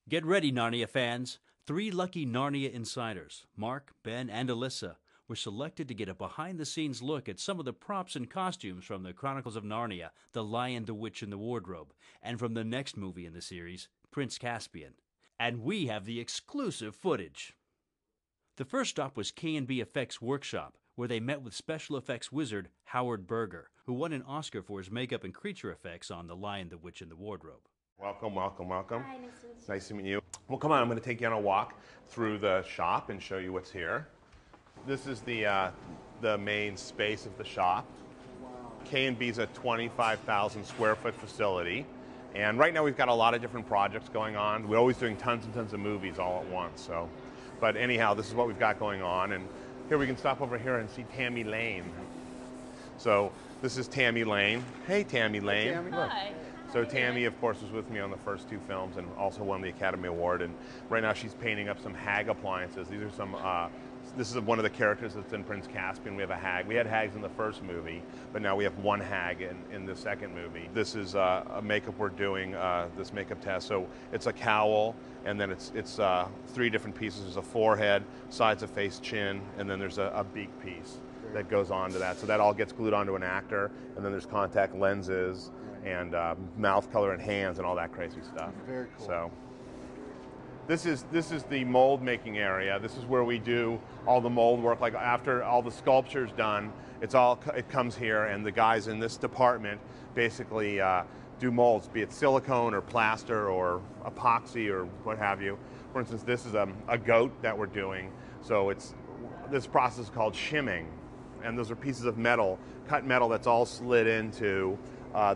Get ready, Narnia fans. 3 lucky Narnia insiders, Mark, Ben, and Alyssa, were selected to get a behind-the-scenes look at some of the props and costumes from the Chronicles of Narnia, The Lion, the Witch, and the Wardrobe, and from the next movie in the series, Prince Caspian. And we have the exclusive footage. The first stop was KNB EFX workshop, where they met with special effects wizard Howard Berger, who won an Oscar for his makeup and creature effects on The Lion, the Witch, and the Wardrobe. Welcome, welcome, welcome. Hi, nice to meet you. Nice to meet you. Well, come on, I'm going to take you on a walk through the shop and show you what's here. This is the main space of the shop. Wow. K&B is a 25,000 square foot facility. And right now we've got a lot of different projects going on. We're always doing tons and tons of movies all at once. So, but anyhow, this is what we've got going on. And here we can stop over here and see Tammy Lane. So this is Tammy Lane. Hey, Tammy Lane. Tammy. Look. Hi. So Tammy, of course, was with me on the first 2 films and also won the Academy Award. And right now she's painting up some hag appliances. These are some, this is one of the characters that's in Prince Caspian. We have a hag. We had hags in the first movie, but now we have one hag in the second movie. This is a makeup we're doing, this makeup test. So it's a cowl, and then it's 3 different pieces. There's a forehead, sides of face, chin, and then there's a beak piece that goes onto that. So that all gets glued onto an actor, and then there's contact lenses, and mouth color and hands and all that crazy stuff. Very cool. So this is the mold making area. This is where we do all the mold work. Like after all the sculpture's done, it comes here, and the guys in this department basically do molds, be it silicone or plaster or epoxy or what have you. For instance, this is a goat that we're doing. So this process is called shimming, and those are pieces of metal, cut metal that's all slid into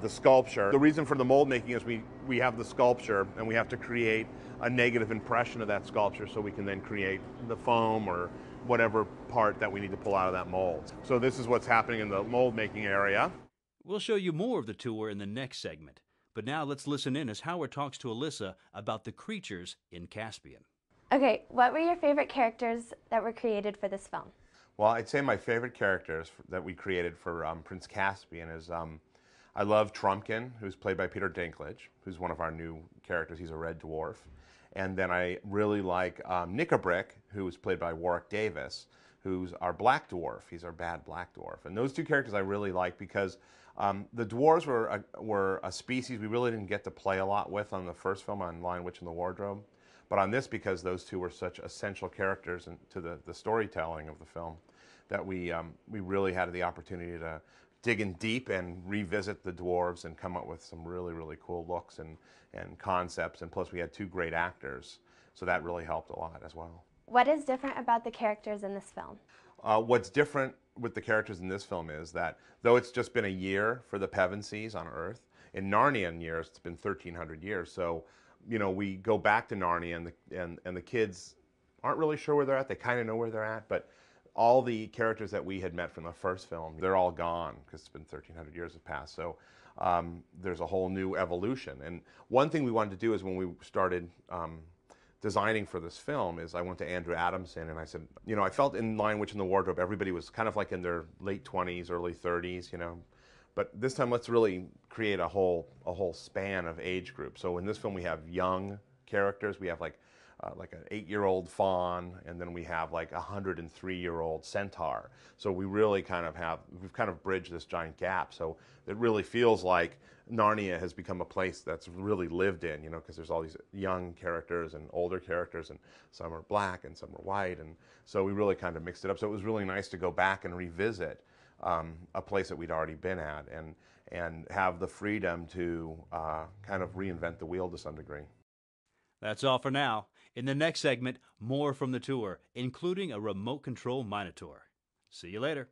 the sculpture. The reason for the mold making is we have the sculpture and we have to create a negative impression of that sculpture so we can then create the foam or whatever part that we need to pull out of that mold. So this is what's happening in the mold making area. We'll show you more of the tour in the next segment. But now let's listen in as Howard talks to Alyssa about the creatures in Caspian. Okay, what were your favorite characters that were created for this film? Well, I'd say my favorite characters that we created for Prince Caspian is I love Trumpkin, who's played by Peter Dinklage, who's one of our new characters. He's a red dwarf. And then I really like Knickerbrick, who is played by Warwick Davis, who's our black dwarf. He's our bad black dwarf. And those 2 characters I really like because the dwarves were a species we really didn't get to play a lot with on the first film, on Lion, Witch, and the Wardrobe. But on this, because those 2 were such essential characters to the storytelling of the film, that we really had the opportunity to dig in deep and revisit the dwarves and come up with some really, really cool looks and concepts. And plus we had 2 great actors, so that really helped a lot as well. What is different about the characters in this film? What's different with the characters in this film is that though it's just been a year for the Pevensies on Earth, in Narnian years it's been 1,300 years. So, you know, we go back to Narnia and the kids aren't really sure where they're at. They kind of know where they're at, but all the characters that we had met from the first film, they're all gone because it's been 1,300 years have passed. So there's a whole new evolution. And one thing we wanted to do is when we started designing for this film is I went to Andrew Adamson and I said, you know, I felt in Lion, Witch, and the Wardrobe, everybody was kind of like in their late 20s, early 30s, you know. But this time let's really create a whole span of age groups. So in this film we have young characters. We have like an 8-year-old fawn, and then we have like a 103-year-old centaur. So we really we've kind of bridged this giant gap. So it really feels like Narnia has become a place that's really lived in, you know, because there's all these young characters and older characters, and some are black and some are white, and so we really kind of mixed it up. So it was really nice to go back and revisit a place that we'd already been at and have the freedom to kind of reinvent the wheel to some degree. That's all for now. In the next segment, more from the tour, including a remote control Minotaur. See you later.